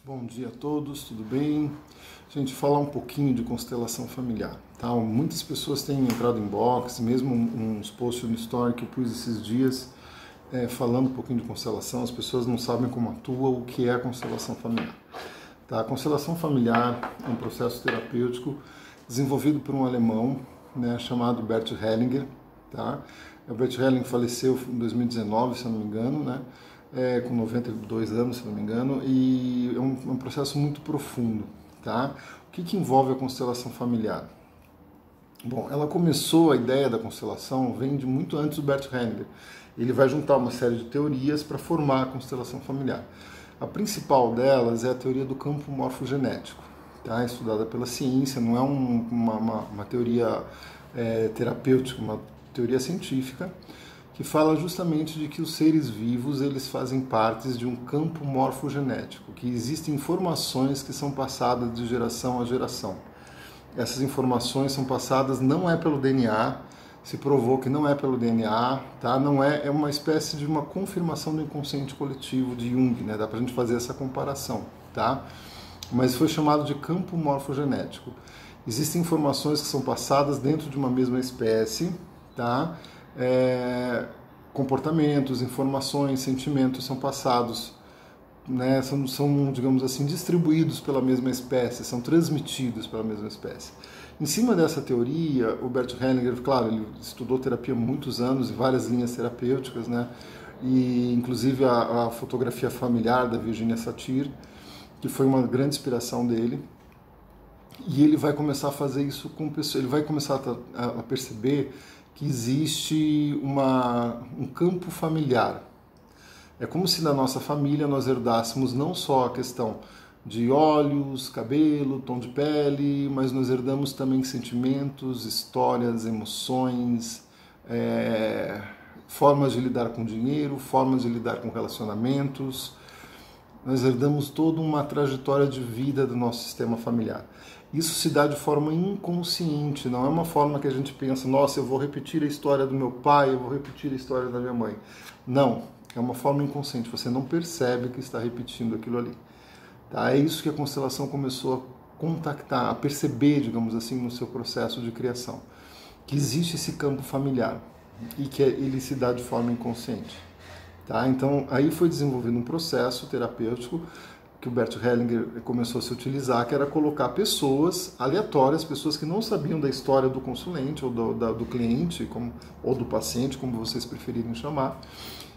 Bom dia a todos, tudo bem? Gente, falar um pouquinho de constelação familiar, tá? Muitas pessoas têm entrado em box, mesmo uns posts no Story que eu pus esses dias falando um pouquinho de constelação, as pessoas não sabem como atua, o que é a constelação familiar. Tá? A constelação familiar é um processo terapêutico desenvolvido por um alemão, né, chamado Bert Hellinger, tá? O Bert Hellinger faleceu em 2019, se eu não me engano, né? Com 92 anos, se não me engano, e é um processo muito profundo, tá? O que envolve a constelação familiar? Bom, ela começou, a ideia da constelação vem de muito antes do Bert Hellinger. Ele vai juntar uma série de teorias para formar a constelação familiar. A principal delas é a teoria do campo morfogenético, tá? Estudada pela ciência, não é uma teoria terapêutica, uma teoria científica, que fala justamente de que os seres vivos eles fazem parte de um campo morfogenético, que existem informações que são passadas de geração a geração. Essas informações são passadas não é pelo DNA, se provou que não é pelo DNA, tá? Não é uma espécie de uma confirmação do inconsciente coletivo de Jung, né? Dá pra gente fazer essa comparação, tá? Mas foi chamado de campo morfogenético. Existem informações que são passadas dentro de uma mesma espécie, tá? Comportamentos, informações, sentimentos são passados, né, são, digamos assim, distribuídos pela mesma espécie, são transmitidos pela mesma espécie. Em cima dessa teoria, o Bert Hellinger, claro, ele estudou terapia há muitos anos e várias linhas terapêuticas, né, e inclusive a fotografia familiar da Virginia Satir, que foi uma grande inspiração dele. E ele vai começar a fazer isso com pessoas, ele vai começar a perceber que existe um campo familiar. É como se na nossa família nós herdássemos não só a questão de olhos, cabelo, tom de pele, mas nós herdamos também sentimentos, histórias, emoções, formas de lidar com dinheiro, formas de lidar com relacionamentos. Nós herdamos toda uma trajetória de vida do nosso sistema familiar. Isso se dá de forma inconsciente, não é uma forma que a gente pensa, nossa, eu vou repetir a história do meu pai, eu vou repetir a história da minha mãe. Não, é uma forma inconsciente, você não percebe que está repetindo aquilo ali. Tá? É isso que a constelação começou a contactar, a perceber, digamos assim, no seu processo de criação. Que existe esse campo familiar e que ele se dá de forma inconsciente. Tá? Então, aí foi desenvolvido um processo terapêutico que o Bert Hellinger começou a se utilizar, que era colocar pessoas aleatórias, pessoas que não sabiam da história do consulente ou do cliente, ou do paciente, como vocês preferirem chamar,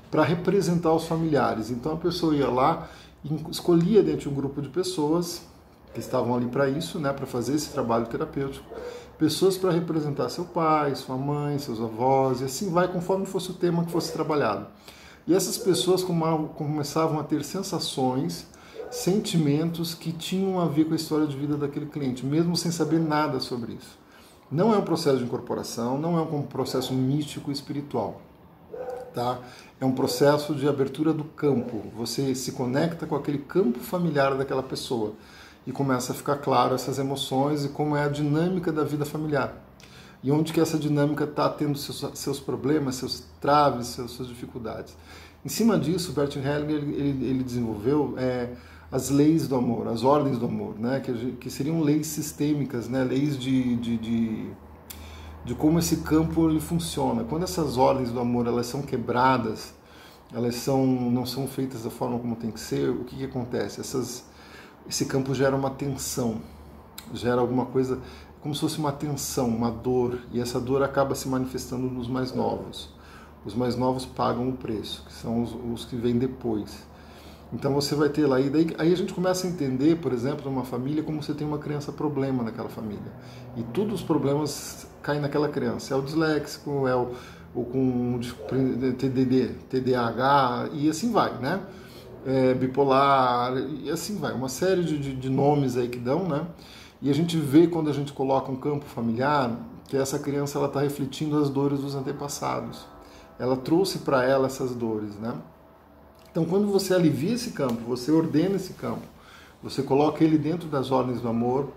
para representar os familiares. Então a pessoa ia lá e escolhia dentro de um grupo de pessoas que estavam ali para isso, né, para fazer esse trabalho terapêutico, pessoas para representar seu pai, sua mãe, seus avós, e assim vai conforme fosse o tema que fosse trabalhado. E essas pessoas começavam a ter sensações, sentimentos que tinham a ver com a história de vida daquele cliente, mesmo sem saber nada sobre isso. Não é um processo de incorporação, não é um processo místico espiritual. Tá? É um processo de abertura do campo. Você se conecta com aquele campo familiar daquela pessoa e começa a ficar claro essas emoções e como é a dinâmica da vida familiar. E onde que essa dinâmica está tendo seus problemas, seus traves, suas dificuldades. Em cima disso, Bert Hellinger ele desenvolveu as leis do amor, as ordens do amor, né? que seriam leis sistêmicas, né? Leis de como esse campo ele funciona. Quando essas ordens do amor elas são quebradas, elas não são feitas da forma como tem que ser, o que acontece? Esse campo gera uma tensão, gera alguma coisa como se fosse uma tensão, uma dor, e essa dor acaba se manifestando nos mais novos. Os mais novos pagam o preço, que são os que vêm depois. Então você vai ter lá, aí a gente começa a entender, por exemplo, numa família, como você tem uma criança problema naquela família. E todos os problemas caem naquela criança. É o disléxico, é o com TDD, TDAH, e assim vai, né? Bipolar, e assim vai. Uma série de nomes aí que dão, né? E a gente vê, quando a gente coloca um campo familiar, que essa criança está refletindo as dores dos antepassados. Ela trouxe para ela essas dores, né? Então, quando você alivia esse campo, você ordena esse campo, você coloca ele dentro das ordens do amor,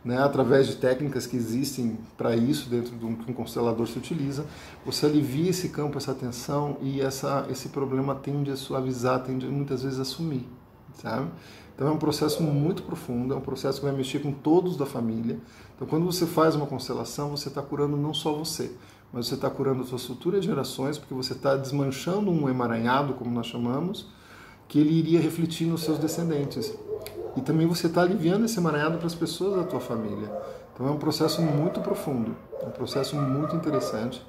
né, através de técnicas que existem para isso, dentro de um constelador se utiliza, você alivia esse campo, essa tensão, e esse problema tende a suavizar, tende muitas vezes a sumir, sabe? Então é um processo muito profundo, é um processo que vai mexer com todos da família. Então quando você faz uma constelação, você está curando não só você, mas você está curando as suas futuras gerações, porque você está desmanchando um emaranhado, como nós chamamos, que ele iria refletir nos seus descendentes. E também você está aliviando esse emaranhado para as pessoas da tua família. Então é um processo muito profundo, é um processo muito interessante.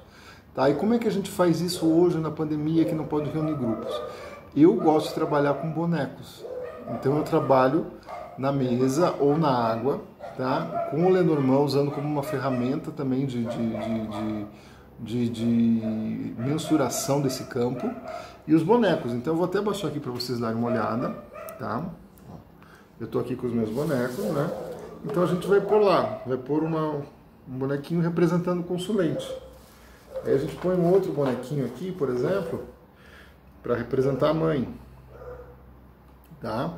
Tá? E como é que a gente faz isso hoje na pandemia que não pode reunir grupos? Eu gosto de trabalhar com bonecos. Então eu trabalho na mesa ou na água, tá? Com o Lenormand, usando como uma ferramenta também de mensuração desse campo. E os bonecos, então eu vou até baixar aqui para vocês darem uma olhada, tá? Eu estou aqui com os meus bonecos, né? Então a gente vai pôr lá, vai pôr um bonequinho representando o consulente. Aí a gente põe um outro bonequinho aqui, por exemplo, para representar a mãe, tá?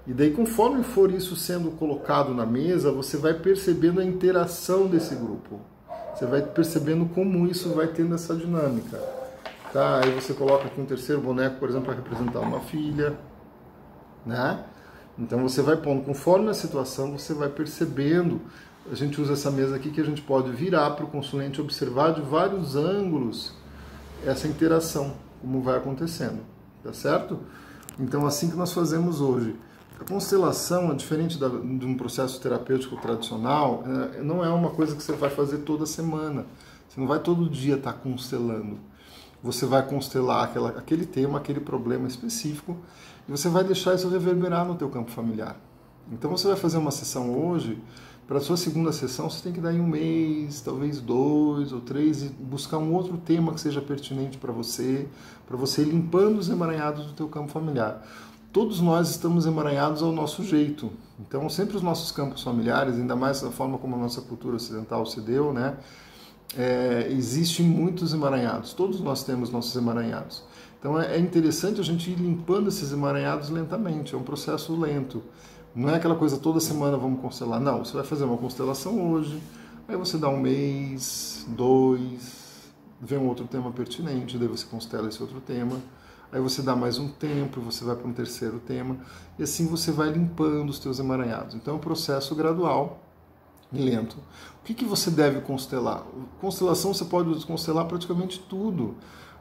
E daí, conforme for isso sendo colocado na mesa, você vai percebendo a interação desse grupo. Você vai percebendo como isso vai tendo essa dinâmica. Tá? Aí você coloca aqui um terceiro boneco, por exemplo, para representar uma filha, né? Então você vai pondo, conforme a situação, você vai percebendo. A gente usa essa mesa aqui que a gente pode virar para o consulente observar de vários ângulos essa interação, como vai acontecendo, tá certo? Então assim que nós fazemos hoje. A constelação, diferente de um processo terapêutico tradicional, não é uma coisa que você vai fazer toda semana. Você não vai todo dia estar constelando. Você vai constelar aquele tema, aquele problema específico, e você vai deixar isso reverberar no teu campo familiar. Então você vai fazer uma sessão hoje, para a sua segunda sessão você tem que dar em um mês, talvez 2 ou 3, e buscar um outro tema que seja pertinente para você ir limpando os emaranhados do teu campo familiar. Todos nós estamos emaranhados ao nosso jeito. Então sempre os nossos campos familiares, ainda mais da forma como a nossa cultura ocidental se deu, né? Existem muitos emaranhados, todos nós temos nossos emaranhados. Então é interessante a gente ir limpando esses emaranhados lentamente, é um processo lento. Não é aquela coisa toda semana vamos constelar, não. Você vai fazer uma constelação hoje, aí você dá um mês, 2, vê um outro tema pertinente, daí você constela esse outro tema, aí você dá mais um tempo, você vai para um terceiro tema, e assim você vai limpando os teus emaranhados. Então é um processo gradual, lento. O que você deve constelar? Constelação você pode constelar praticamente tudo,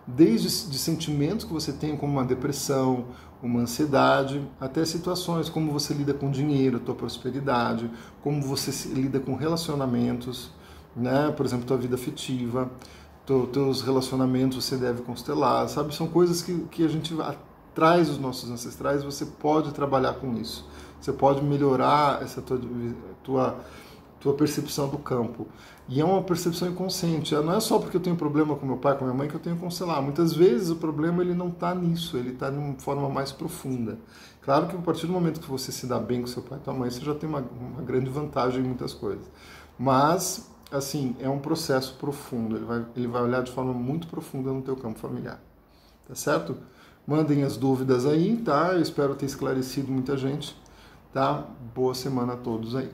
desde de sentimentos que você tem, como uma depressão, uma ansiedade, até situações, como você lida com dinheiro, tua prosperidade, como você lida com relacionamentos, né? Por exemplo, tua vida afetiva, teus relacionamentos você deve constelar, sabe? São coisas que a gente traz dos nossos ancestrais, você pode trabalhar com isso. Você pode melhorar essa tua percepção do campo. E é uma percepção inconsciente. Não é só porque eu tenho problema com meu pai, com minha mãe, que eu tenho que constelar. Muitas vezes o problema ele não está nisso, ele está de uma forma mais profunda. Claro que a partir do momento que você se dá bem com seu pai e tua mãe, você já tem uma grande vantagem em muitas coisas. Mas, assim, é um processo profundo. Ele vai olhar de forma muito profunda no teu campo familiar. Tá certo? Mandem as dúvidas aí, tá? Eu espero ter esclarecido muita gente. Tá? Boa semana a todos aí.